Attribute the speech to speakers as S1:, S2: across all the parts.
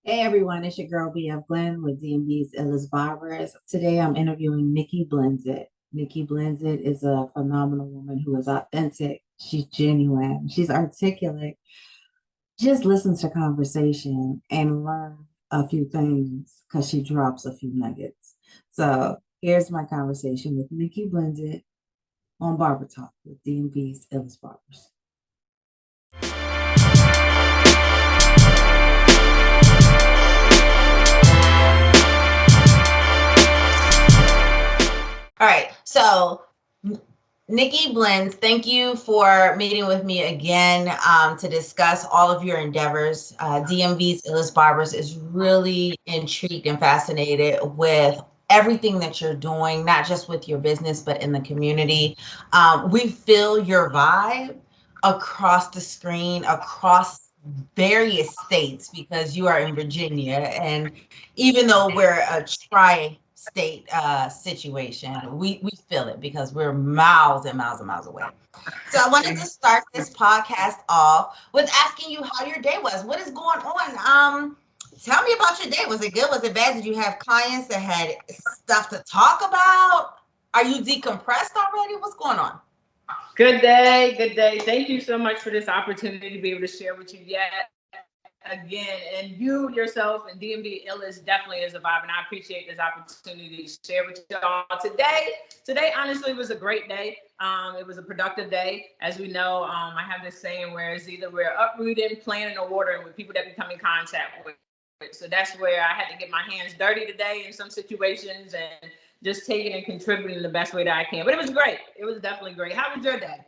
S1: Hey everyone, it's your girl BF Glenn with DMV'S Barbers. Today I'm interviewing Nickee Blendz. Nikki Blended is a phenomenal woman who is authentic. She's genuine. She's articulate. Just listen to conversation and learn a few things because she drops a few nuggets. So here's my conversation with Nickee Blended on Barber Talk with DMV'S Barbers. All right, so Nickee Blendz, thank you for meeting with me again to discuss all of your endeavors. DMV'S Barbers is really intrigued and fascinated with everything that you're doing, not just with your business, but in the community. We feel your vibe across the screen, across various states, because you are in Virginia. And even though we're a tri-state situation, we feel it because we're miles and miles and miles away. So I wanted to start this podcast off with asking you how your day was. What is going on? Tell me about your day. Was it good? Was it bad? Did you have clients that had stuff to talk about? Are you decompressed already? What's going on?
S2: Good day, good day. Thank you so much for this opportunity to be able to share with you yet again. And you yourself and DMV Illis definitely is a vibe, and I appreciate this opportunity to share with y'all today. Today, honestly, was a great day. It was a productive day. As we know, I have this saying where it's either we're uprooting, planting, or watering with people that we come in contact with. So that's where I had to get my hands dirty today in some situations and just taking and contributing the best way that I can. But it was great. It was definitely great. How was your day?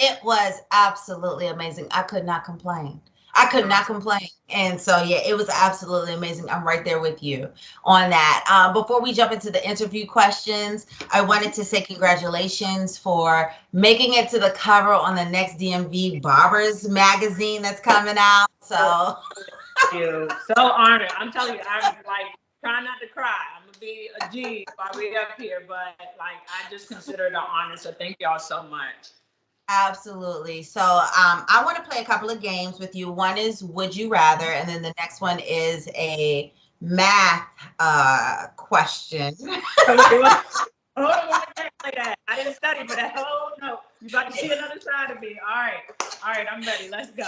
S1: It was absolutely amazing. I could not complain. I could not complain. And so, yeah, it was absolutely amazing. I'm right there with you on that. Before we jump into the interview questions, I wanted to say congratulations for making it to the cover on the next DMV Barbers magazine that's coming out. So,
S2: thank you. So honored. I'm telling you, I'm like trying not to cry. I'm gonna be a G while we're up here, but like I just consider it an honor. So thank y'all so much.
S1: absolutely. So, I want to play a couple of games with you. One is Would You Rather, and then the next one is a math question.
S2: Hold on, like that. I didn't study for that. Oh no, you about to see another side of me. All right, I'm ready. Let's go.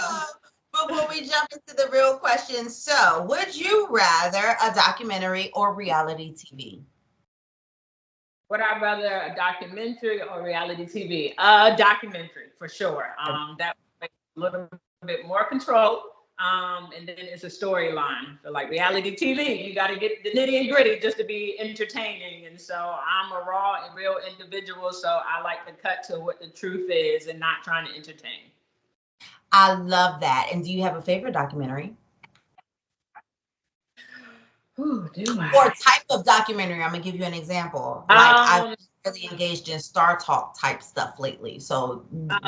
S1: Before we jump into the real questions, so would you rather a documentary or reality TV?
S2: Would I rather a documentary or reality TV? A documentary for sure. That makes a little bit more control. And then it's a storyline. So like reality TV, you got to get the nitty and gritty just to be entertaining. And so I'm a raw and real individual, so I like to cut to what the truth is and not trying to entertain.
S1: I love that. And do you have a favorite documentary?
S2: Ooh, do I?
S1: Or type of documentary? I'm gonna give you an example. Like I've really engaged in Star Talk type stuff lately. So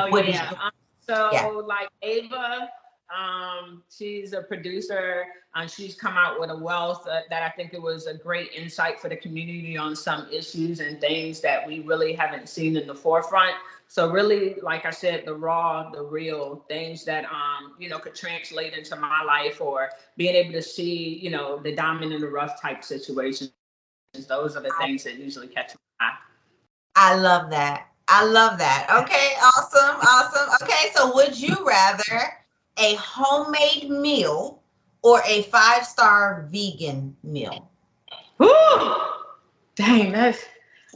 S1: what is
S2: yeah. Like Ava, she's a producer. She's come out with a wealth that I think it was a great insight for the community on some issues and things that we really haven't seen in the forefront. So really, like I said, the raw, the real things that could translate into my life, or being able to see, the diamond in the rough type situations. Those are the things that usually catch my eye.
S1: I love that. I love that. Okay, awesome, awesome. Okay, so would you rather a homemade meal or a 5-star vegan meal?
S2: Woo! Dang,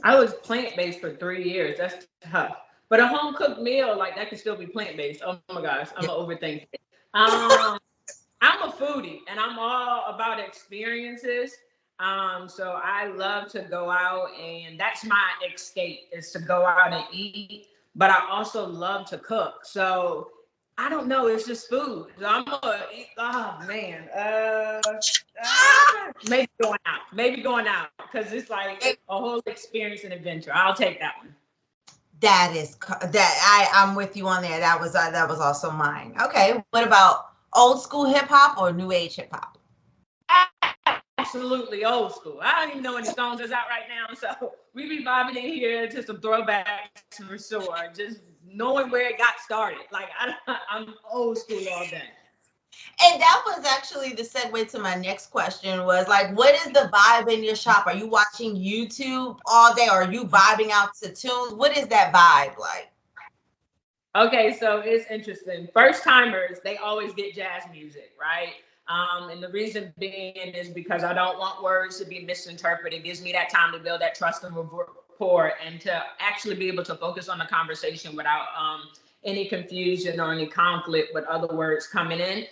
S2: I was plant-based for 3 years. That's tough. But a home cooked meal, like that could still be plant-based. Oh my gosh, I'm gonna overthink it. I'm a foodie and I'm all about experiences. So I love to go out, and that's my escape, is to go out and eat. But I also love to cook. So I don't know, it's just food. So I'm gonna eat. Oh man. Maybe going out because it's like a whole experience and adventure. I'll take that one.
S1: I'm with you on there. That was also mine. Okay, what about old school hip hop or new age hip hop?
S2: Absolutely old school. I don't even know any songs that's out right now, so we be vibing in here to some throwbacks for sure. Just knowing where it got started. Like I'm old school all day.
S1: And that was actually the segue to my next question was like, what is the vibe in your shop? Are you watching YouTube all day? Or are you vibing out to tunes? What is that vibe like?
S2: Okay, so it's interesting. First timers, they always get jazz music, right? And the reason being is because I don't want words to be misinterpreted. It gives me that time to build that trust and rapport and to actually be able to focus on the conversation without any confusion or any conflict with other words coming in.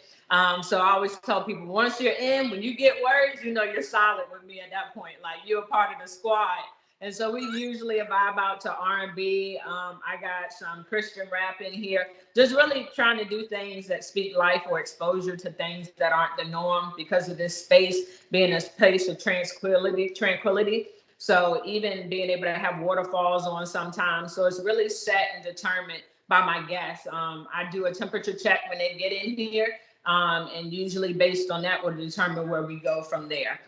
S2: So I always tell people, once you're in, when you get words, you know you're solid with me at that point. Like you're a part of the squad. And so we usually vibe out to R&B. I got some Christian rap in here. Just really trying to do things that speak life or exposure to things that aren't the norm because of this space being a space of tranquility. So even being able to have waterfalls on sometimes. So it's really set and determined by my guests. I do a temperature check when they get in here. And usually based on that will determine where we go from there.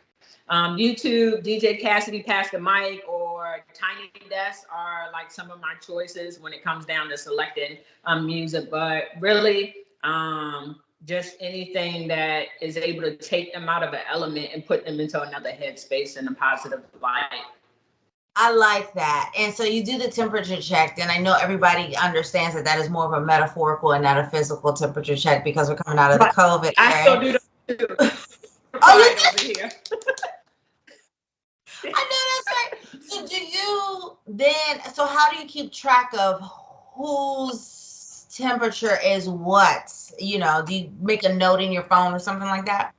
S2: YouTube, DJ Cassidy, Pass the Mic, or Tiny Desk are like some of my choices when it comes down to selecting music. But really, just anything that is able to take them out of an element and put them into another headspace in a positive light.
S1: I like that. And so you do the temperature check, and I know everybody understands that that is more of a metaphorical and not a physical temperature check because we're coming out of the COVID.
S2: I still do that too.
S1: Oh,
S2: over here.
S1: I know that's right. So do you then, so how do you keep track of whose temperature is what? You know, do you make a note in your phone or something like that?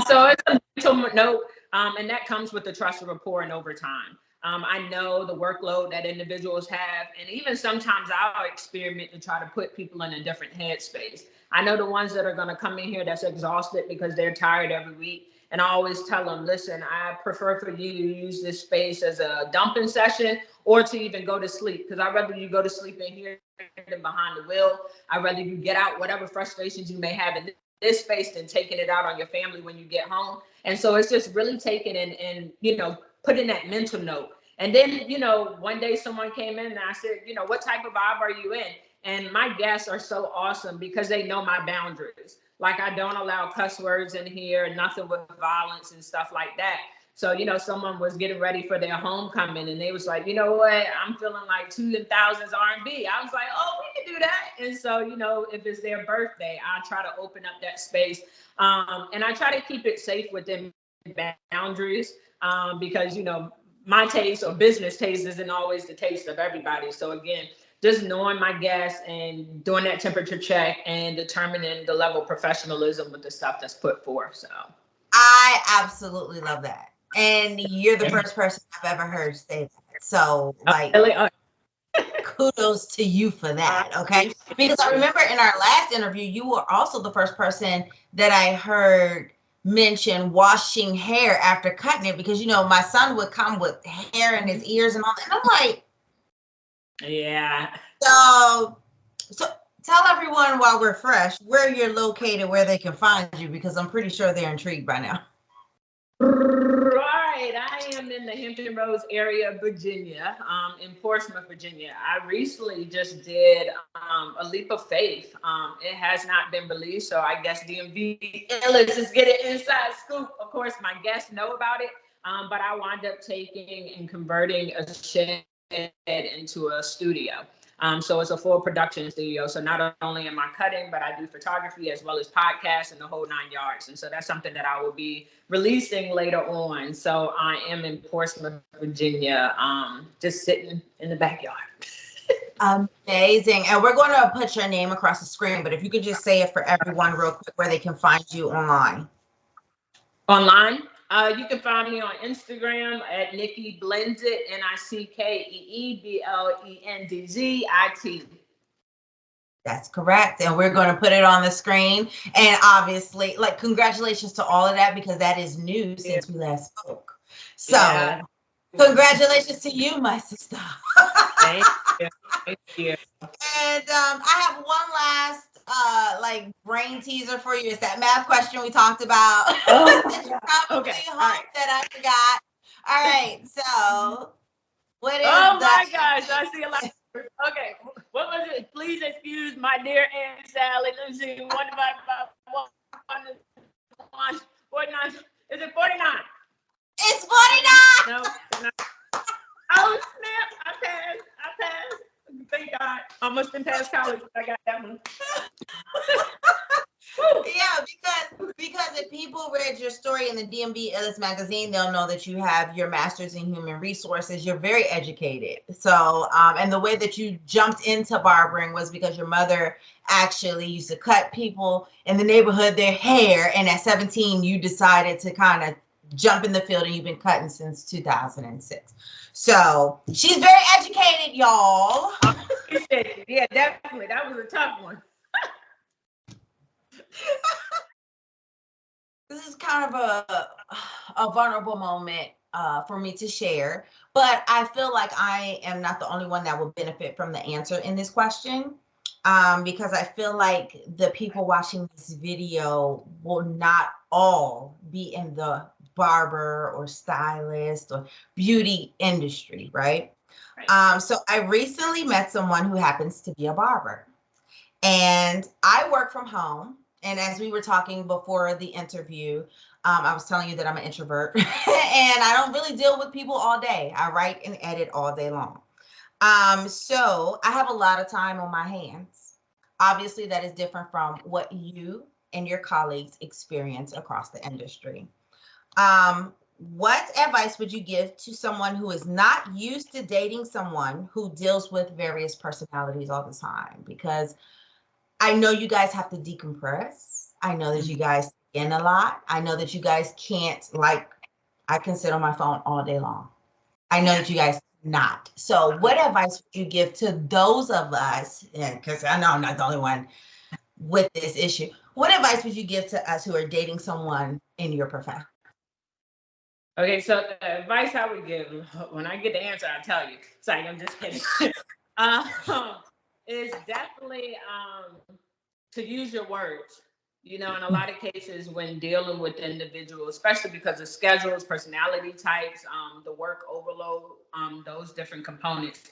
S2: So it's a mental note, and that comes with the trust and rapport and over time. I know the workload that individuals have, and even sometimes I'll experiment to try to put people in a different headspace. I know the ones that are going to come in here that's exhausted because they're tired every week. And I always tell them, listen, I prefer for you to use this space as a dumping session or to even go to sleep. Because I'd rather you go to sleep in here than behind the wheel. I'd rather you get out whatever frustrations you may have in this space than taking it out on your family when you get home. And so it's just really taking and you know, putting that mental note. And then, you know, one day someone came in and I said, you know, what type of vibe are you in? And my guests are so awesome because they know my boundaries. Like I don't allow cuss words in here, nothing with violence and stuff like that. So, you know, someone was getting ready for their homecoming and they was like, you know what, I'm feeling like 2000s R&B. I was like, oh, we can do that. And so, you know, if it's their birthday, I try to open up that space. And I try to keep it safe within boundaries because, you know, my taste or business taste isn't always the taste of everybody. So again, just knowing my guests and doing that temperature check and determining the level of professionalism with the stuff that's put forth. So
S1: I absolutely love that. And you're the first person I've ever heard say that. So like kudos to you for that. Okay. Because I remember in our last interview, you were also the first person that I heard mention washing hair after cutting it, because you know my son would come with hair in his ears and all that. And I'm like,
S2: yeah.
S1: So tell everyone while we're fresh where you're located, where they can find you, because I'm pretty sure they're intrigued by now.
S2: Right. I am in the Hampton Roads area of Virginia, in Portsmouth, Virginia. I recently just did a leap of faith. It has not been released, so I guess DMV'S is getting inside scoop. Of course, my guests know about it, but I wound up taking and converting a shed into a studio. So it's a full production studio. So not only am I cutting, but I do photography as well as podcasts and the whole 9 yards. And so that's something that I will be releasing later on. So I am in Portsmouth, Virginia, just sitting in the backyard.
S1: Amazing. And we're going to put your name across the screen, but if you could just say it for everyone real quick where they can find you online.
S2: Online? You can find me on Instagram at Nickee Blended, NICKEE BLENDZIT.
S1: That's correct. And we're going to put it on the screen. And obviously, like, congratulations to all of that, because that is new since we last spoke. So congratulations to you, my sister.
S2: Thank you. Thank you.
S1: And I have one last like brain teaser for you. It's that math question we talked about.
S2: Oh,
S1: that you probably hope that I forgot. All right. So what is
S2: my gosh, I see a lot. Okay, what was it? Please excuse my dear Aunt Sally. Let's see, what about 49? Is it 49?
S1: It's 49.
S2: No, it's not. Oh snap! I passed. Thank God. Almost didn't pass college, but I got that one.
S1: Yeah, because if people read your story in the DMV magazine, they'll know that you have your master's in human resources. You're very educated. So, and the way that you jumped into barbering was because your mother actually used to cut people in the neighborhood their hair, and at 17, you decided to kind of jump in the field, and you've been cutting since 2006. So she's very educated, y'all.
S2: Yeah, definitely. That was a tough one.
S1: This is kind of a vulnerable moment for me to share, but I feel like I am not the only one that will benefit from the answer in this question, because I feel like the people watching this video will not all be in the barber or stylist or beauty industry, right? So I recently met someone who happens to be a barber, and I work from home. And as we were talking before the interview, I was telling you that I'm an introvert and I don't really deal with people all day. I write and edit all day long. So I have a lot of time on my hands. Obviously, that is different from what you and your colleagues experience across the industry. What advice would you give to someone who is not used to dating someone who deals with various personalities all the time? Because I know you guys have to decompress. I know that you guys in a lot. I know that you guys can't, like, I can sit on my phone all day long. I know that you guys not. So what advice would you give to those of us, because I know I'm not the only one with this issue. What advice would you give to us who are dating someone in your profession?
S2: Okay, so the advice I would give, when I get the answer, I'll tell you. Sorry, I'm just kidding. Is definitely to use your words. You know, in a lot of cases when dealing with individuals, especially because of schedules, personality types, the work overload, those different components,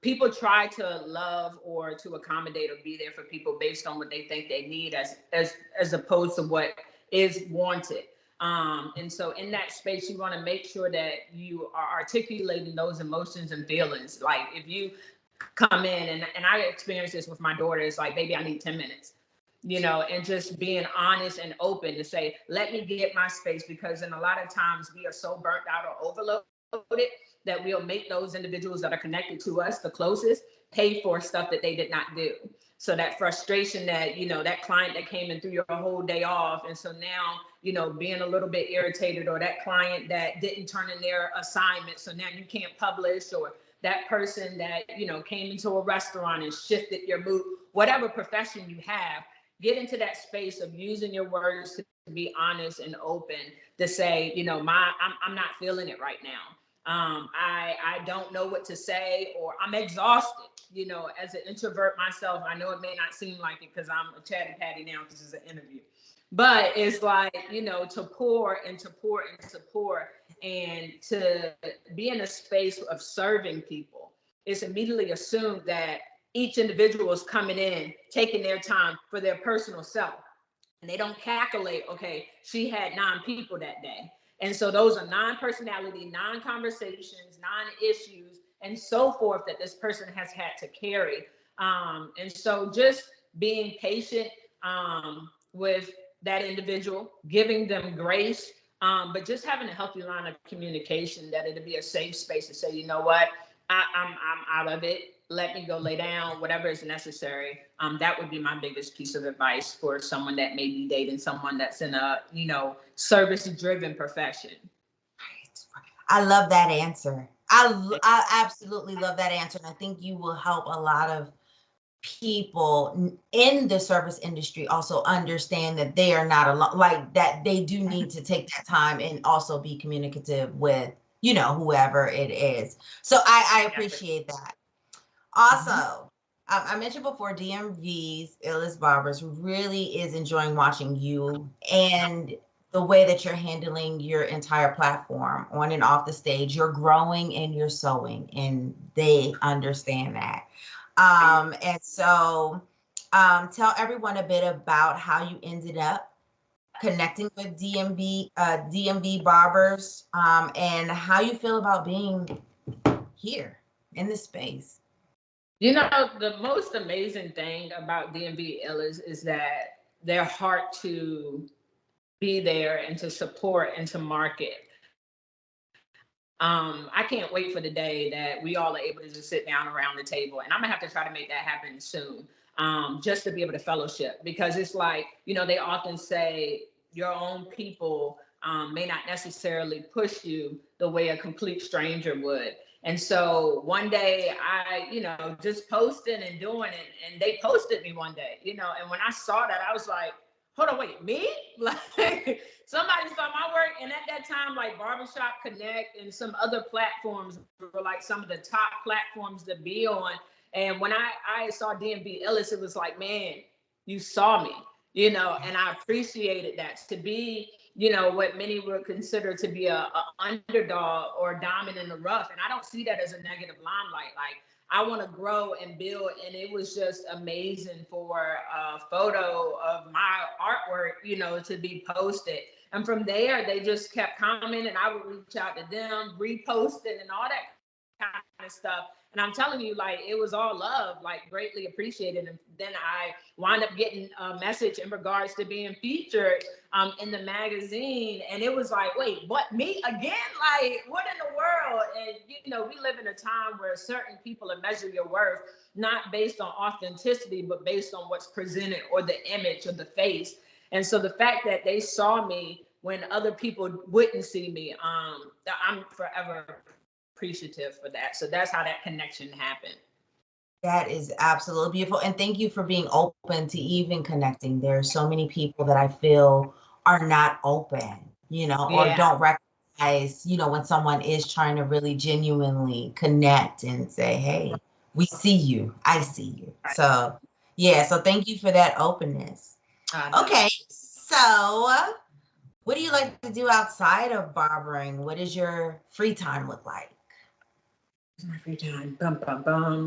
S2: people try to love or to accommodate or be there for people based on what they think they need as opposed to what is wanted. And so in that space, you want to make sure that you are articulating those emotions and feelings. Like if you come in and I experience this with my daughter, it's like, baby, I need 10 minutes, you know, and just being honest and open to say, let me get my space, because in a lot of times we are so burnt out or overloaded that we'll make those individuals that are connected to us the closest pay for stuff that they did not do. So that frustration that, you know, that client that came in threw your whole day off. And so now, you know, being a little bit irritated, or that client that didn't turn in their assignment, so now you can't publish, or that person that, you know, came into a restaurant and shifted your mood, whatever profession you have, get into that space of using your words to be honest and open, to say, you know, I'm not feeling it right now. I don't know what to say, or I'm exhausted. You know, as an introvert myself, I know it may not seem like it because I'm a chatty patty now because it's an interview, but it's like, you know, to pour and to pour and to pour, and to be in a space of serving people. It's immediately assumed that each individual is coming in, taking their time for their personal self. And they don't calculate, okay, she had 9 people that day. And so those are non-personality, non-conversations, non-issues, and so forth that this person has had to carry. And so just being patient with that individual, giving them grace, but just having a healthy line of communication, that it'll be a safe space to say, you know what, I'm out of it. Let me go lay down, whatever is necessary. That would be my biggest piece of advice for someone that may be dating someone that's in a, you know, service-driven profession.
S1: I love that answer. I absolutely love that answer. And I think you will help a lot of people in the service industry also understand that they are not alone, like that they do need to take that time and also be communicative with, you know, whoever it is. So I appreciate that. Also, I mentioned before, DMV's Illest Barbers really is enjoying watching you and the way that you're handling your entire platform on and off the stage. You're growing and you're sewing, and they understand that. And so tell everyone a bit about how you ended up connecting with DMV Barbers, and how you feel about being here in this space.
S2: You know, the most amazing thing about DMV is that their heart to be there and to support and to market. I can't wait for the day that we all are able to just sit down around the table, and I'm gonna have to try to make that happen soon. Just to be able to fellowship, because it's like, you know, they often say your own people may not necessarily push you the way a complete stranger would. And so one day I, you know, just posting and doing it, and they posted me one day, you know, and when I saw that, I was like, hold on, wait, me? Like, somebody saw my work. And at that time, like Barbershop Connect and some other platforms were like some of the top platforms to be on. And when I saw DMV Illis, it was like, man, you saw me, you know, and I appreciated that. To be, you know, what many would consider to be a underdog or diamond in the rough. And I don't see that as a negative limelight. Like, I want to grow and build. And it was just amazing for a photo of my artwork, you know, to be posted. And from there, they just kept commenting. I would reach out to them, repost it, and all that kind of stuff. And I'm telling you, like, it was all love, like greatly appreciated. And then I wound up getting a message in regards to being featured in the magazine. And it was like, wait, what, me again? Like, what in the world? And, you know, we live in a time where certain people measure your worth, not based on authenticity, but based on what's presented or the image or the face. And so the fact that they saw me when other people wouldn't see me, I'm forever appreciative for that. So that's how that connection happened.
S1: That is absolutely beautiful. And thank you for being open to even connecting. There are so many people that I feel are not open, you know, or don't recognize, you know, when someone is trying to really genuinely connect and say, hey, we see you, I see you. Right. So yeah, so thank you for that openness. Okay, so what do you like to do outside of barbering? What does your free time look like?
S2: My free time,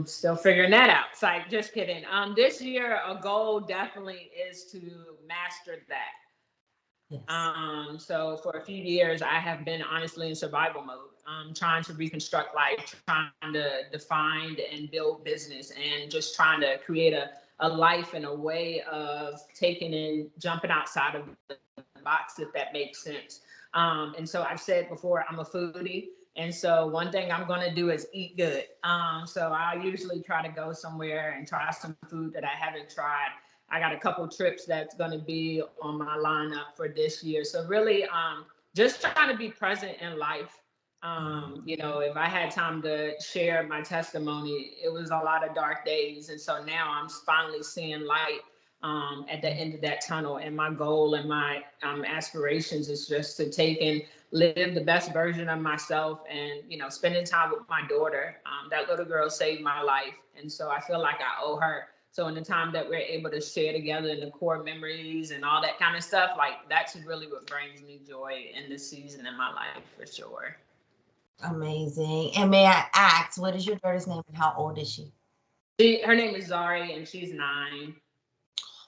S2: still figuring that out. It's like, just kidding. This year, a goal definitely is to master that. Yes. So for a few years, I have been honestly in survival mode, trying to reconstruct life, trying to define and build business, and just trying to create a life and a way of taking in, jumping outside of the box, if that makes sense. And so I've said before, I'm a foodie. And so one thing I'm going to do is eat good. So I usually try to go somewhere and try some food that I haven't tried. I got a couple trips that's going to be on my lineup for this year. So really just trying to be present in life. You know, if I had time to share my testimony, it was a lot of dark days. And so now I'm finally seeing light at the end of that tunnel. And my goal and my aspirations is just to take and live the best version of myself, and, you know, spending time with my daughter. That little girl saved my life. And so I feel like I owe her. So in the time that we're able to share together in the core memories and all that kind of stuff, like, that's really what brings me joy in this season in my life, for sure.
S1: Amazing. And may I ask, what is your daughter's name and how old is she?
S2: Her name is Zary, and she's 9.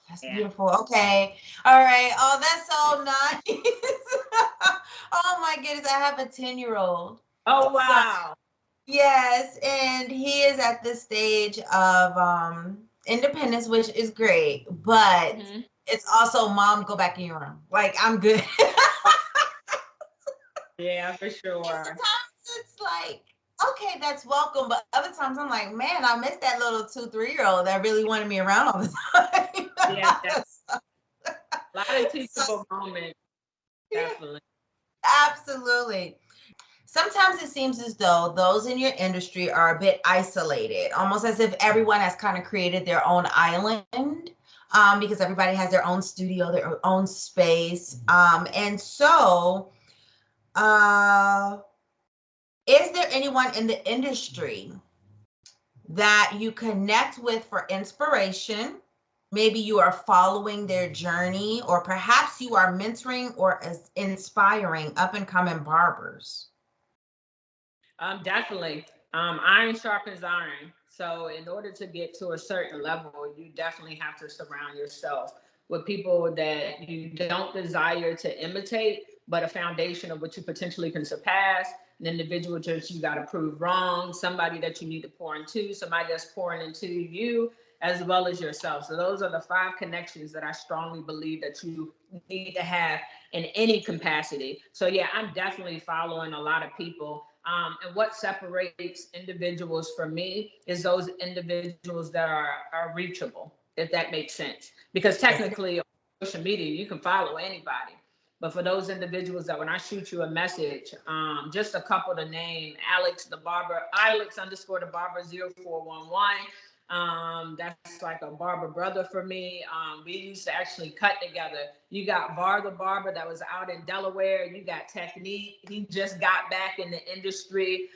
S1: That's beautiful. Okay. All right. Oh, that's so nice. Oh my goodness. I have a 10-year-old.
S2: Oh, wow.
S1: So, yes. And he is at this stage of independence, which is great. But it's also, Mom, go back in your room. Like, I'm good.
S2: Yeah, for sure.
S1: And sometimes it's like, okay, that's welcome. But other times I'm like, man, I miss that little 2-3-year-old that really wanted me around all the time.
S2: Yeah, a lot of teachable moments. Definitely.
S1: Absolutely. Sometimes it seems as though those in your industry are a bit isolated, almost as if everyone has kind of created their own island, because everybody has their own studio, their own space. And so, is there anyone in the industry that you connect with for inspiration maybe you are following their journey, or perhaps you are mentoring or inspiring up and coming barbers?
S2: Definitely. Iron sharpens iron. So in order to get to a certain level, you definitely have to surround yourself with people that you don't desire to imitate, but a foundation of what you potentially can surpass, an individual that you got to prove wrong, somebody that you need to pour into, somebody that's pouring into you, as well as yourself. So those are the 5 connections that I strongly believe that you need to have in any capacity. So yeah, I'm definitely following a lot of people. And what separates individuals from me is those individuals that are reachable, if that makes sense. Because technically on social media, you can follow anybody. But for those individuals that when I shoot you a message, just a couple to name, Alex the Barber, Alex _ the Barber 0411. That's like a barber brother for me. We used to actually cut together. You got Bar the Barber that was out in Delaware. You got Technique. He just got back in the industry.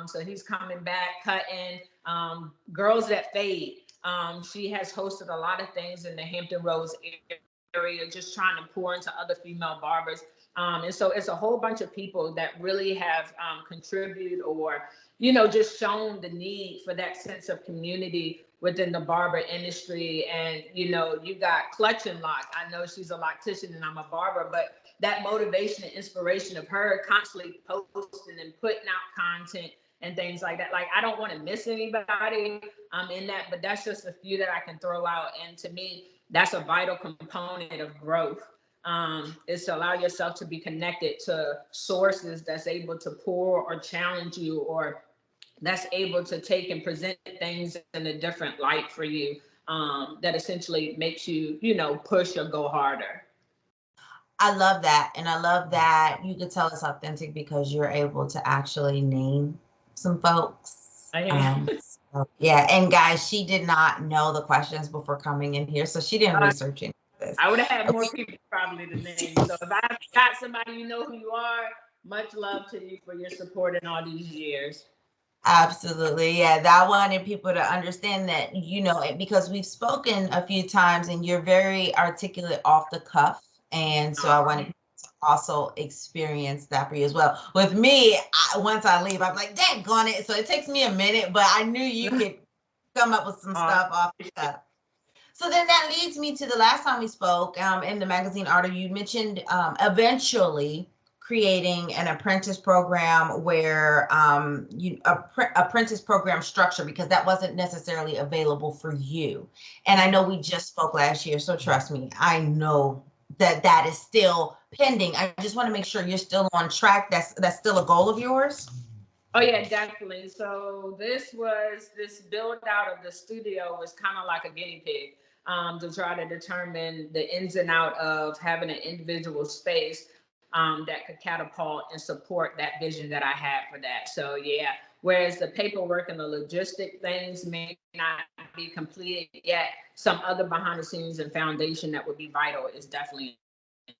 S2: So he's coming back cutting. Girls That Fade. She has hosted a lot of things in the Hampton Roads area, just trying to pour into other female barbers. And so it's a whole bunch of people that really have contributed or, just shown the need for that sense of community within the barber industry. And, you got Clutch and Lock. I know she's a loctician and I'm a barber, but that motivation and inspiration of her constantly posting and putting out content and things like that. Like, I don't want to miss anybody in that, but that's just a few that I can throw out. And to me, that's a vital component of growth. Is to allow yourself to be connected to sources that's able to pour or challenge you, or that's able to take and present things in a different light for you, that essentially makes you, push or go harder.
S1: I love that. And I love that you could tell it's authentic because you're able to actually name some folks. So, yeah. And guys, she did not know the questions before coming in here, so she didn't research any of this.
S2: I would have had more people probably to name. So if I got somebody, you know who you are, much love to you for your support in all these years.
S1: Absolutely. Yeah, that wanted people to understand that, because we've spoken a few times and you're very articulate off the cuff. And so I wanted to also experience that for you as well. With me, once I leave, I'm like, daggone it. So it takes me a minute, but I knew you could come up with some stuff off the cuff. So then that leads me to the last time we spoke in the magazine article, you mentioned eventually creating an apprentice program where apprentice program structure, because that wasn't necessarily available for you. And I know we just spoke last year, so trust me, I know that is still pending. I just want to make sure you're still on track. That's still a goal of yours?
S2: Oh yeah, definitely. So this build out of the studio was kind of like a guinea pig to try to determine the ins and out of having an individual space that could catapult and support that vision that I had for that. So yeah, whereas the paperwork and the logistic things may not be completed yet, some other behind the scenes and foundation that would be vital is definitely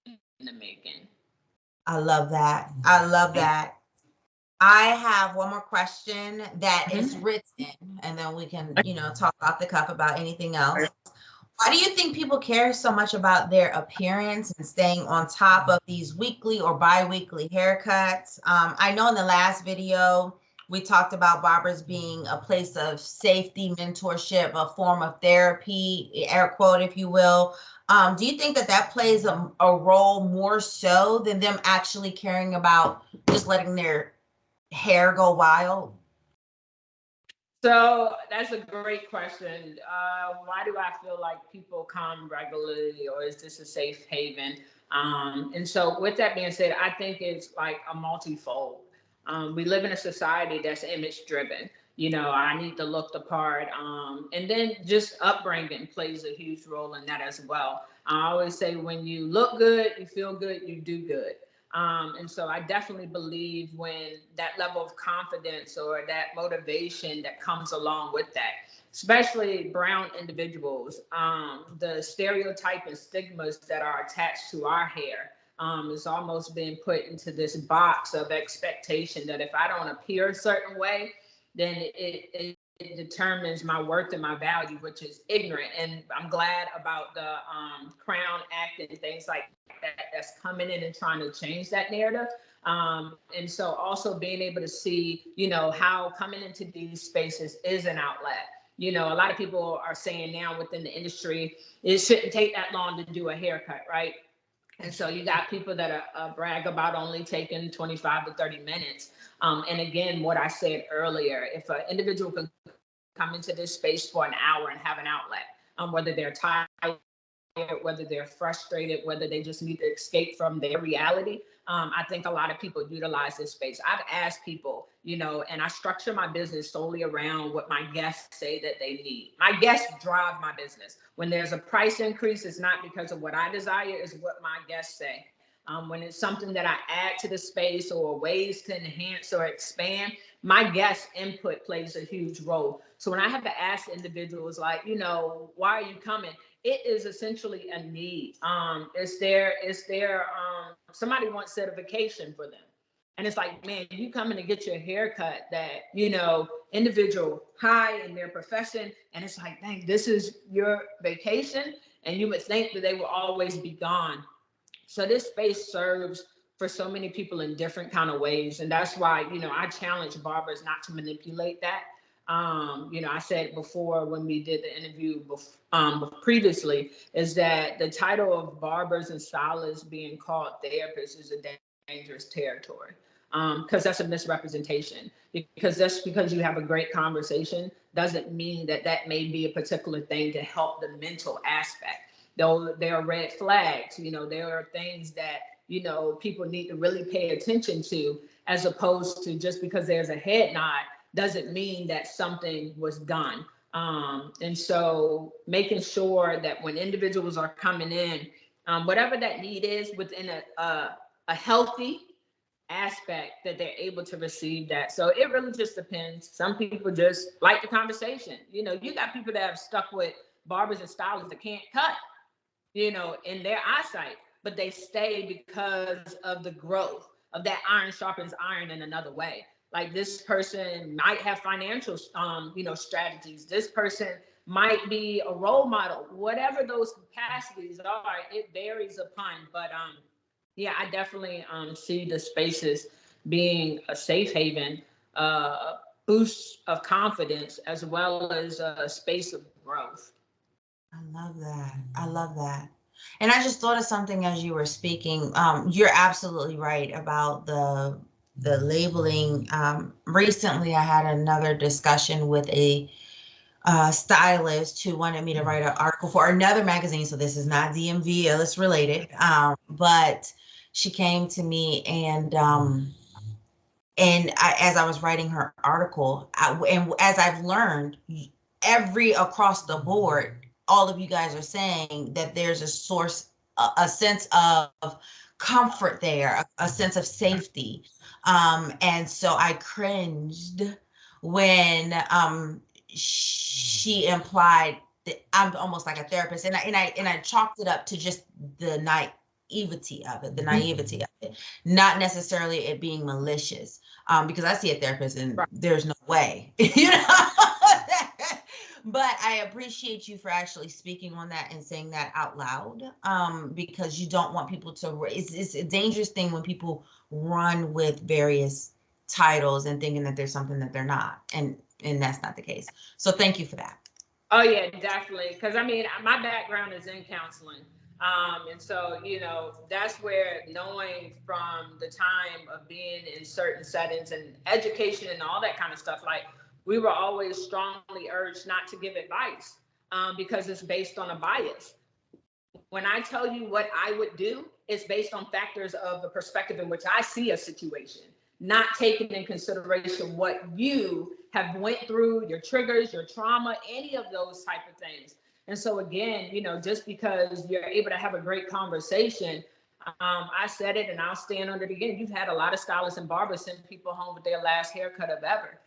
S2: in the making.
S1: I love that. I love that. I have one more question that is written, and then we can, talk off the cuff about anything else. Why do you think people care so much about their appearance and staying on top of these weekly or bi-weekly haircuts? I know in the last video, we talked about barbers being a place of safety, mentorship, a form of therapy, air quote, if you will. Do you think that plays a role more so than them actually caring about just letting their hair go wild?
S2: So that's a great question. Why do I feel like people come regularly, or is this a safe haven? And so with that being said, I think it's like a multifold. We live in a society that's image driven. I need to look the part. And then just upbringing plays a huge role in that as well. I always say when you look good, you feel good, you do good. And so I definitely believe when that level of confidence or that motivation that comes along with that, especially brown individuals, the stereotype and stigmas that are attached to our hair is almost being put into this box of expectation that if I don't appear a certain way, then it determines my worth and my value, which is ignorant. And I'm glad about the Crown Act and things like that that's coming in and trying to change that narrative. And so also being able to see, how coming into these spaces is an outlet. A lot of people are saying now within the industry, it shouldn't take that long to do a haircut, right? And so you got people that brag about only taking 25 to 30 minutes. And again, what I said earlier, if an individual can come into this space for an hour and have an outlet, whether they're tired, whether they're frustrated, whether they just need to escape from their reality, I think a lot of people utilize this space. I've asked people, and I structure my business solely around what my guests say that they need. My guests drive my business. When there's a price increase, it's not because of what I desire, it's what my guests say. When it's something that I add to the space or ways to enhance or expand, my guest input plays a huge role. So when I have to ask individuals like, why are you coming? It is essentially a need. Somebody wants certification for them. And it's like, man, you coming to get your haircut that, individual high in their profession. And it's like, dang, this is your vacation. And you would think that they will always be gone. So this space serves for so many people in different kind of ways. And that's why, I challenge barbers not to manipulate that. I said before when we did the interview previously, is that the title of barbers and stylists being called therapists is a dangerous territory. Because that's a misrepresentation. Because just because you have a great conversation doesn't mean that may be a particular thing to help the mental aspect. Though there are red flags, there are things that, people need to really pay attention to, as opposed to just because there's a head nod doesn't mean that something was done. And so making sure that when individuals are coming in, whatever that need is within a healthy aspect, that they're able to receive that. So it really just depends. Some people just like the conversation. You got people that have stuck with barbers and stylists that can't cut, in their eyesight, but they stay because of the growth of that iron sharpens iron in another way. Like this person might have financial, strategies. This person might be a role model, whatever those capacities are, it varies upon, but yeah, I definitely see the spaces being a safe haven, boost of confidence, as well as a space of growth.
S1: I love that. I love that. And I just thought of something as you were speaking. You're absolutely right about the labeling. Recently, I had another discussion with a stylist who wanted me to write an article for another magazine. So this is not DMV'S related, but she came to me and as I was writing her article, and as I've learned, across the board, all of you guys are saying that there's a sense of comfort there, a sense of safety. And so I cringed when she implied that I'm almost like a therapist, and I chalked it up to just the naivety of it, not necessarily it being malicious, because I see a therapist and there's no way, But I appreciate you for actually speaking on that and saying that out loud, because you don't want people to. It's a dangerous thing when people run with various titles and thinking that there's something that they're not, and that's not the case. So thank you for that.
S2: Oh yeah, definitely. Because I mean, my background is in counseling, and so that's where knowing from the time of being in certain settings and education and all that kind of stuff, like. We were always strongly urged not to give advice because it's based on a bias. When I tell you what I would do, it's based on factors of the perspective in which I see a situation, not taking in consideration what you have went through, your triggers, your trauma, any of those type of things. And so again, just because you're able to have a great conversation, I said it and I'll stand on it again. You've had a lot of stylists and barbers send people home with their last haircut of ever.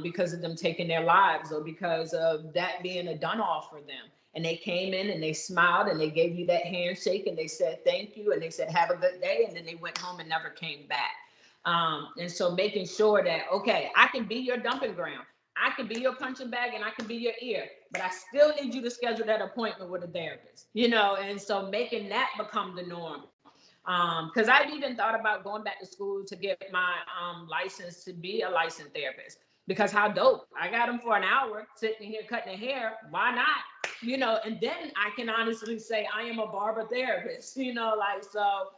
S2: Because of them taking their lives or because of that being a done-off for them. And they came in and they smiled and they gave you that handshake and they said, thank you. And they said, have a good day. And then they went home and never came back. And so making sure that, okay, I can be your dumping ground. I can be your punching bag and I can be your ear, but I still need you to schedule that appointment with a therapist, you know? And so making that become the norm. Because I've even thought about going back to school to get my license to be a licensed therapist. Because how dope. I got them for an hour sitting here cutting their hair. Why not? You know, and then I can honestly say I am a barber therapist, you know, like, so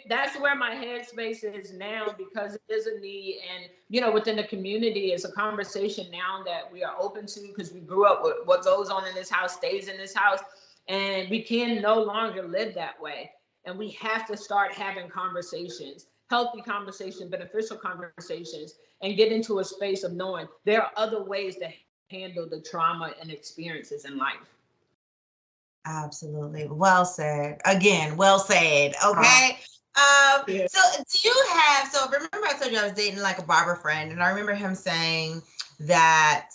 S2: that's where my headspace is now, because it is a need. And, you know, within the community, it's a conversation now that we are open to, because we grew up with what goes on in this house stays in this house. And we can no longer live that way. And we have to start having conversations, healthy conversations, beneficial conversations, and get into a space of knowing there are other ways to handle the trauma and experiences in life.
S1: Absolutely. Well said. Again, well said. Okay.
S2: Yeah.
S1: So do you have, so remember I told you I was dating like a barber friend, and I remember him saying that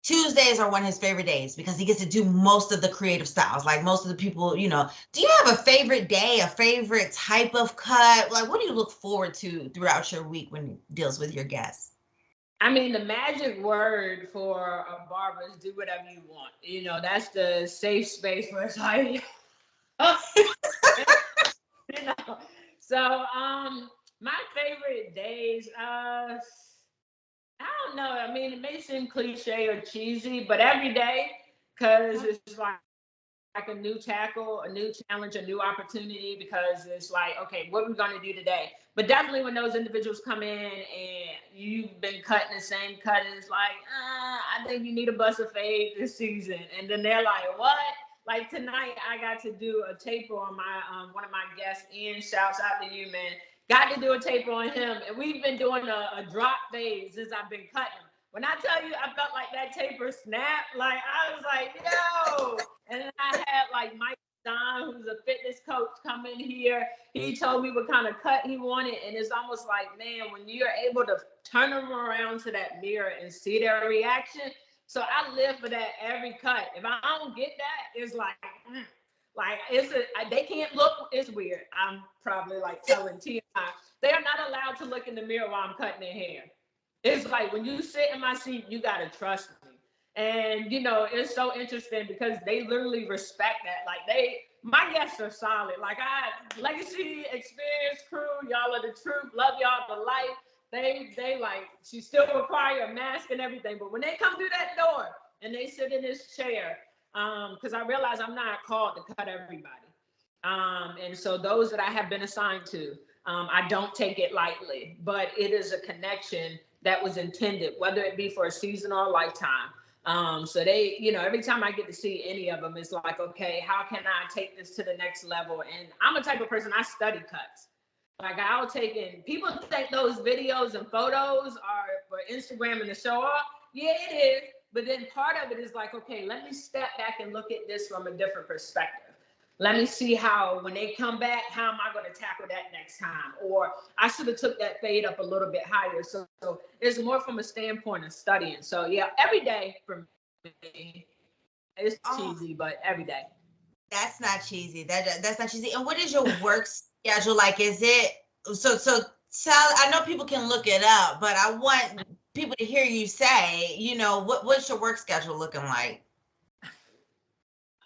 S1: Tuesdays are one of his favorite days because he gets to do most of the creative styles. Like most of the people, you know, do you have a favorite day, a favorite type of cut? Like, what do you look forward to throughout your week when it deals with your guests?
S2: I mean, the magic word for a barber is do whatever you want. You know, that's the safe space where it's like, you know. So, my favorite days, I don't know. I mean, it may seem cliche or cheesy, but every day, because it's like a new tackle, a new challenge, a new opportunity, because it's like, okay, what are we going to do today? But definitely when those individuals come in and you've been cutting the same cut, and it's like, I think you need a bust a fade this season. And then they're like, what? Like tonight, I got to do a taper on my one of my guests, Ian, shouts out to you, man. Got to do a taper on him. And we've been doing a drop fade since I've been cutting. When I tell you, I felt like that taper snapped. Like, I was like, yo. And then I had like Mike Don, who's a fitness coach, come in here. He told me what kind of cut he wanted. And it's almost like, man, when you're able to turn them around to that mirror and see their reaction. So I live for that every cut. If I don't get that, it's like, they can't look. It's weird. I'm probably like telling Tia, they are not allowed to look in the mirror while I'm cutting their hair. It's like, when you sit in my seat, you got to trust me. And, you know, it's so interesting because they literally respect that. Like, my guests are solid. Like, Legacy, Experience crew, y'all are the truth. Love y'all to life. They like, she still require a mask and everything. But when they come through that door and they sit in this chair, because I realize I'm not called to cut everybody. And so those that I have been assigned to, I don't take it lightly, but it is a connection that was intended, whether it be for a season or a lifetime. So they, you know, every time I get to see any of them, it's like, okay, how can I take this to the next level? And I'm a type of person, I study cuts. Like, I'll take in, people think those videos and photos are for Instagram and to show off. Yeah, it is. But then part of it is like, okay, let me step back and look at this from a different perspective. Let me see how, when they come back, how am I going to tackle that next time? Or I should have took that fade up a little bit higher. So it's more from a standpoint of studying. So yeah, every day for me, it's cheesy, but every day.
S1: That's not cheesy. That's not cheesy. And what is your work schedule like? Is it, so tell, I know people can look it up, but I want people to hear you say, you know, what's your work schedule looking like?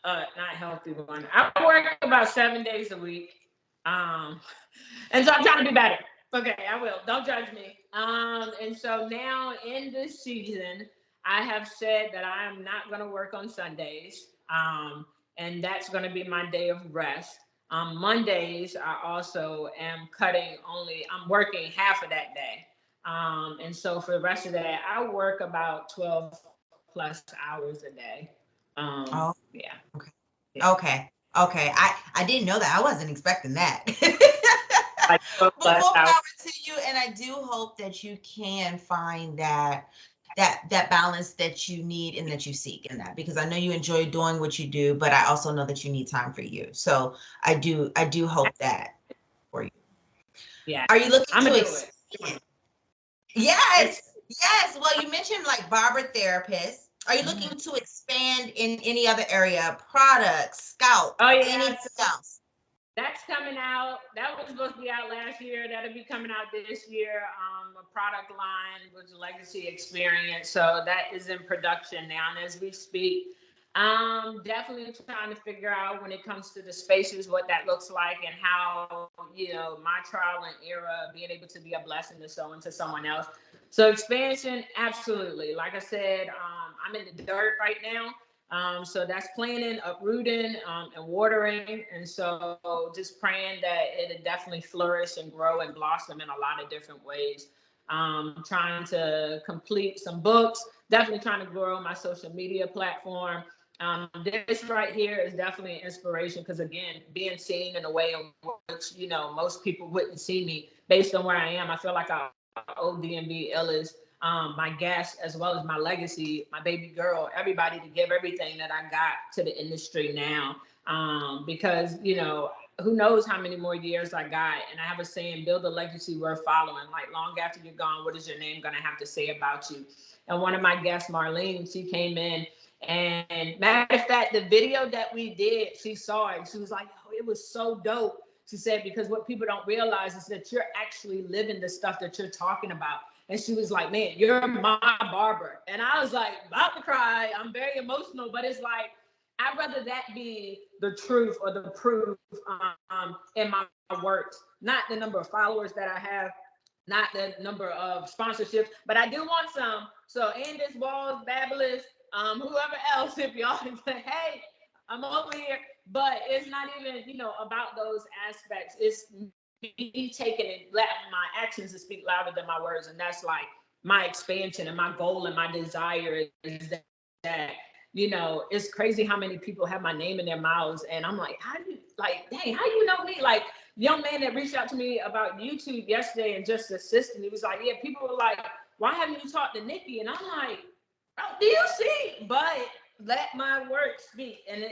S2: Not healthy one. I work about 7 days a week. And so I'm trying to be better. Okay, I will. Don't judge me. And so now in this season, I have said that I am not going to work on Sundays. And that's going to be my day of rest. Mondays, I also am I'm working half of that day. And so for the rest of the day, I work about 12 plus hours a day. Yeah.
S1: Okay. Yeah. Okay. I didn't know that. I wasn't expecting that. But more power to you, and I do hope that you can find that balance that you need and that you seek in that, because I know you enjoy doing what you do, but I also know that you need time for you. So I do hope that for you.
S2: Yeah.
S1: Are you looking to expand? Yes. Well, you mentioned like barber therapists. Are you looking to expand in any other area, products, scalp, anything else?
S2: That's coming out. That was supposed to be out last year. That'll be coming out this year. A product line with legacy experience. So that is in production now. And as we speak, definitely trying to figure out when it comes to the spaces, what that looks like and how, my trial and error, being able to be a blessing to someone, to someone else. So expansion, absolutely. Like I said, I'm in the dirt right now. So that's planting, uprooting, and watering. And so just praying that it'll definitely flourish and grow and blossom in a lot of different ways. Trying to complete some books, definitely trying to grow my social media platform. This right here is definitely an inspiration because, again, being seen in a way in which, most people wouldn't see me based on where I am. I feel like I owe DMV my guests, as well as my legacy, my baby girl, everybody, to give everything that I got to the industry now. Because, who knows how many more years I got. And I have a saying, build a legacy worth following. Like, long after you're gone, what is your name going to have to say about you? And one of my guests, Marlene, she came in, and matter of fact, the video that we did, she saw it. She was like, oh, it was so dope. She said, because what people don't realize is that you're actually living the stuff that you're talking about. And she was like, man, you're my barber. And I was like, about to cry. I'm very emotional, but it's like, I'd rather that be the truth or the proof in my works, not the number of followers that I have, not the number of sponsorships, but I do want some. So Andis, Balls, Babulous, whoever else, if y'all say, hey, I'm over here. But it's not even, about those aspects. It's me taking it, let my actions to speak louder than my words. And that's like my expansion and my goal and my desire is that it's crazy how many people have my name in their mouths. And I'm like, dang, how you know me? Like, young man that reached out to me about YouTube yesterday and just assisting, he was like, yeah, people were like, why haven't you talked to Nikki? And I'm like, oh, do you see? But let my work speak. And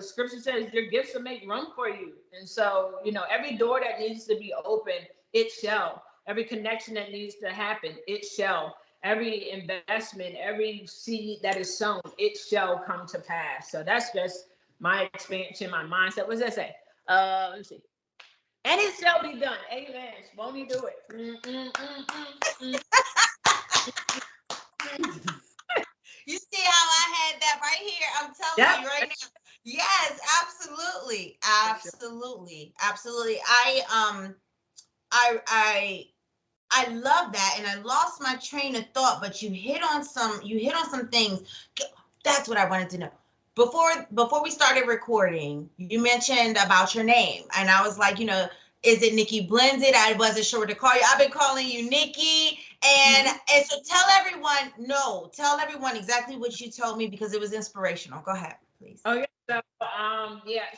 S2: scripture says your gifts will make room for you. And so, every door that needs to be open, it shall. Every connection that needs to happen, it shall. Every investment, every seed that is sown, it shall come to pass. So that's just my expansion, my mindset. What does that say? Let's see. And it shall be done. Amen. Won't he do it?
S1: You see how I had that right here? I'm telling you right now. Yes, absolutely. I love that, and I lost my train of thought, but you hit on some things. That's what I wanted to know. Before we started recording, you mentioned about your name, and I was like, is it Nickee Blended? I wasn't sure what to call you. I've been calling you Nikki. And so tell everyone exactly what you told me because it was inspirational. Go ahead, please.
S2: Okay.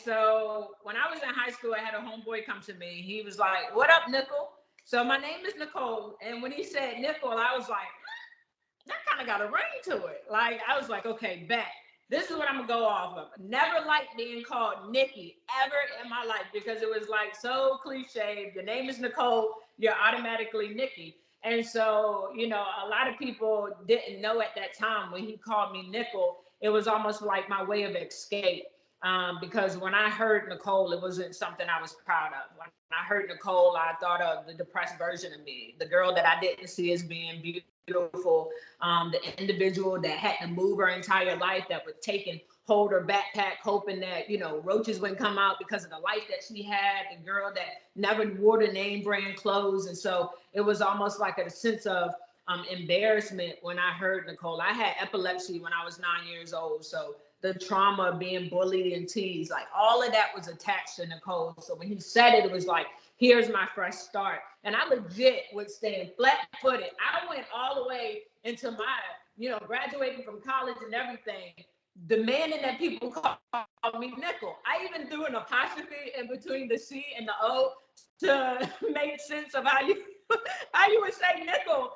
S2: So when I was in high school, I had a homeboy come to me. He was like, what up, Nickel? So my name is Nicole. And when he said Nickel, I was like, that kind of got a ring to it. Like, I was like, okay, bet. This is what I'm gonna go off of. Never liked being called Nikki ever in my life because it was like so cliche. Your name is Nicole, you're automatically Nikki. And so, a lot of people didn't know at that time when he called me Nickel, it was almost like my way of escape. Because when I heard Nicole, it wasn't something I was proud of. When I heard Nicole, I thought of the depressed version of me, the girl that I didn't see as being beautiful, the individual that had to move her entire life, that would take and hold her backpack, hoping that, roaches wouldn't come out because of the life that she had, the girl that never wore the name brand clothes. And so it was almost like a sense of embarrassment when I heard Nicole. I had epilepsy when I was 9 years old. So the trauma of being bullied and teased, like all of that was attached to Nicole. So when he said it, it was like, here's my fresh start. And I legit was staying flat-footed. I went all the way into my, graduating from college and everything, demanding that people call me Nickel. I even threw an apostrophe in between the C and the O to make sense of how you would say nickel,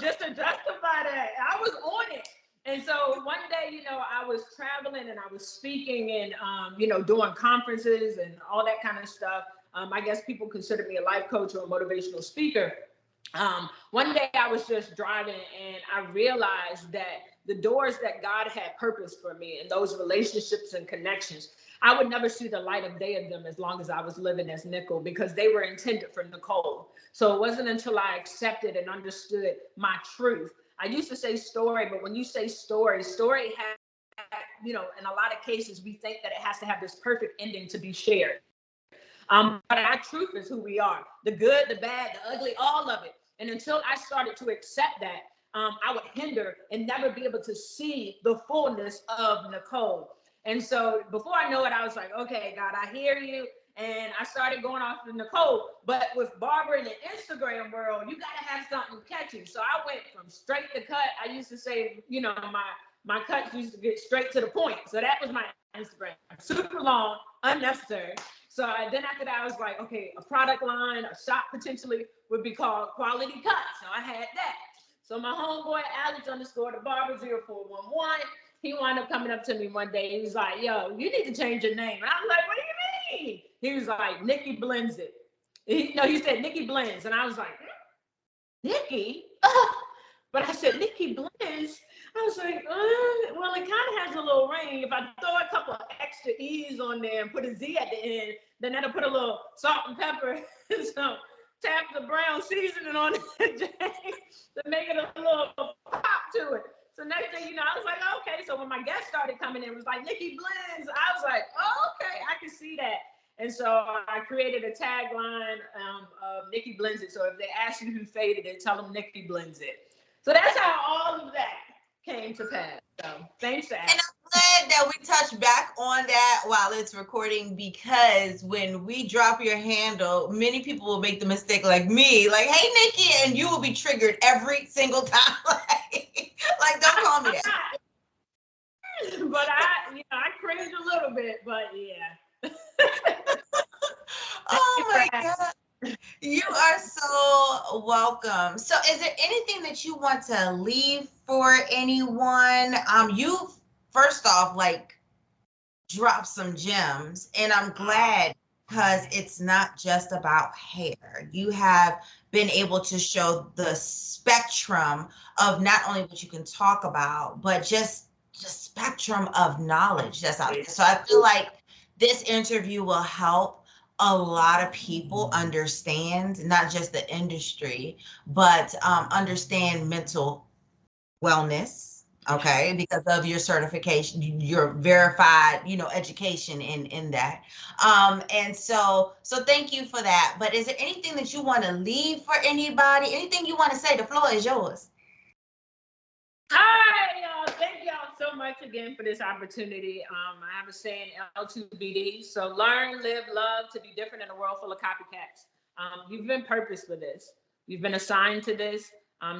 S2: just to justify that. I was on it. And so one day, I was traveling and I was speaking and, doing conferences and all that kind of stuff. I guess people consider me a life coach or a motivational speaker. One day I was just driving and I realized that the doors that God had purpose for me and those relationships and connections, I would never see the light of day of them as long as I was living as Nicole, because they were intended for Nicole. So it wasn't until I accepted and understood my truth. I used to say story, but when you say story has, you know, in a lot of cases, we think that it has to have this perfect ending to be shared. But our truth is who we are, the good, the bad, the ugly, all of it. And until I started to accept that, I would hinder and never be able to see the fullness of Nicole. And so before I know it, I was like, okay, God, I hear you. And I started going off to Nicole. But with Barber in the Instagram world, you got to have something catchy. So I went from straight to cut. I used to say, you know, my cuts used to get straight to the point. So that was my Instagram. Super long, unnecessary. So then after that, I was like, okay, a product line, a shop potentially would be called Quality Cuts. So I had that. So my homeboy, Alex _ the Barber 0411, he wound up coming up to me one day. He was like, yo, you need to change your name. And I was like, what do you mean? He was like, Nikki Blendz it. He said Nickee Blendz. And I was like, Nikki? But I said, Nickee Blendz? I was like, well, it kind of has a little ring. If I throw a couple of extra E's on there and put a Z at the end, then that'll put a little salt and pepper and some tap the brown seasoning on it to make it a little pop to it. So next thing you know, I was like, okay. So when my guests started coming in, it was like, Nickee Blendz. I was like, oh, okay, I can see that. And so I created a tagline of Nickee Blendz it. So if they ask you who faded it, tell them Nickee Blendz it. So that's how all of that came to pass. So thanks, Ashley. And
S1: I'm glad that we touch back on that while it's recording, because when we drop your handle, many people will make the mistake like me, like, hey, Nikki, and you will be triggered every single time. like don't call me that.
S2: But I cringe a little bit, but yeah.
S1: Oh my God. You are so welcome. So is there anything that you want to leave for anyone? You first off, like, drop some gems, and I'm glad, because it's not just about hair. You have been able to show the spectrum of not only what you can talk about, but just the spectrum of knowledge that's out there. So I feel like this interview will help a lot of people understand not just the industry, but understand mental wellness, okay, because of your certification, your verified, education in that. And so thank you for that. But is there anything that you want to leave for anybody? Anything you want to say? The floor is yours.
S2: Hi, y'all. Thank y'all so much again for this opportunity. I have a saying, L2BD. So learn, live, love to be different in a world full of copycats. You've been purposed for this. You've been assigned to this.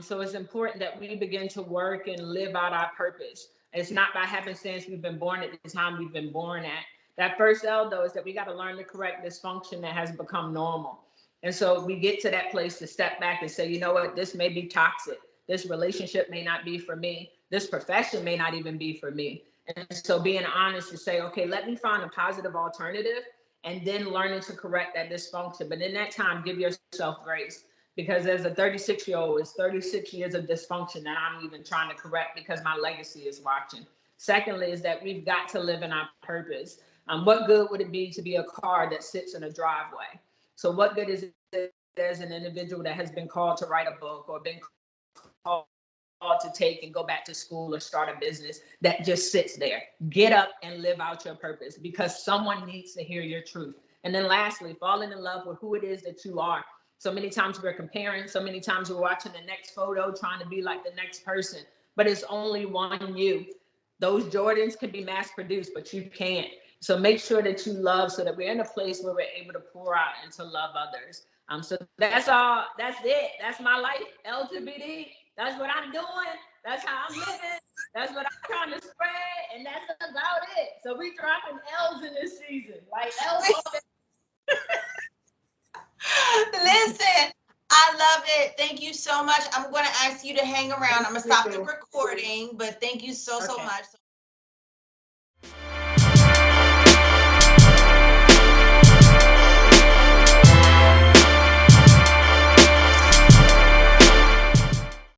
S2: So it's important that we begin to work and live out our purpose. It's not by happenstance we've been born at the time we've been born at. That first L, though, is that we got to learn to correct dysfunction that has become normal. And so we get to that place to step back and say, you know what, this may be toxic. This relationship may not be for me. This profession may not even be for me. And so being honest to say, okay, let me find a positive alternative, and then learning to correct that dysfunction. But in that time, give yourself grace. Because as a 36-year-old, it's 36 years of dysfunction that I'm even trying to correct because my legacy is watching. Secondly, is that we've got to live in our purpose. What good would it be to be a car that sits in a driveway? So what good is it as an individual that has been called to write a book or been called to take and go back to school or start a business that just sits there? Get up and live out your purpose, because someone needs to hear your truth. And then lastly, falling in love with who it is that you are. So many times we're comparing, so many times we're watching the next photo, trying to be like the next person, but it's only one you. Those Jordans can be mass produced, but you can't. So make sure that you love, so that we're in a place where we're able to pour out and to love others. So that's all. That's it. That's my life. L2BD. That's what I'm doing. That's how I'm living. That's what I'm trying to spread. And that's about it. So we dropping L's in this season. Like L's.
S1: Listen, I love it. Thank you so much. I'm going to ask you to hang around. I'm going to stop the recording, but thank you so much.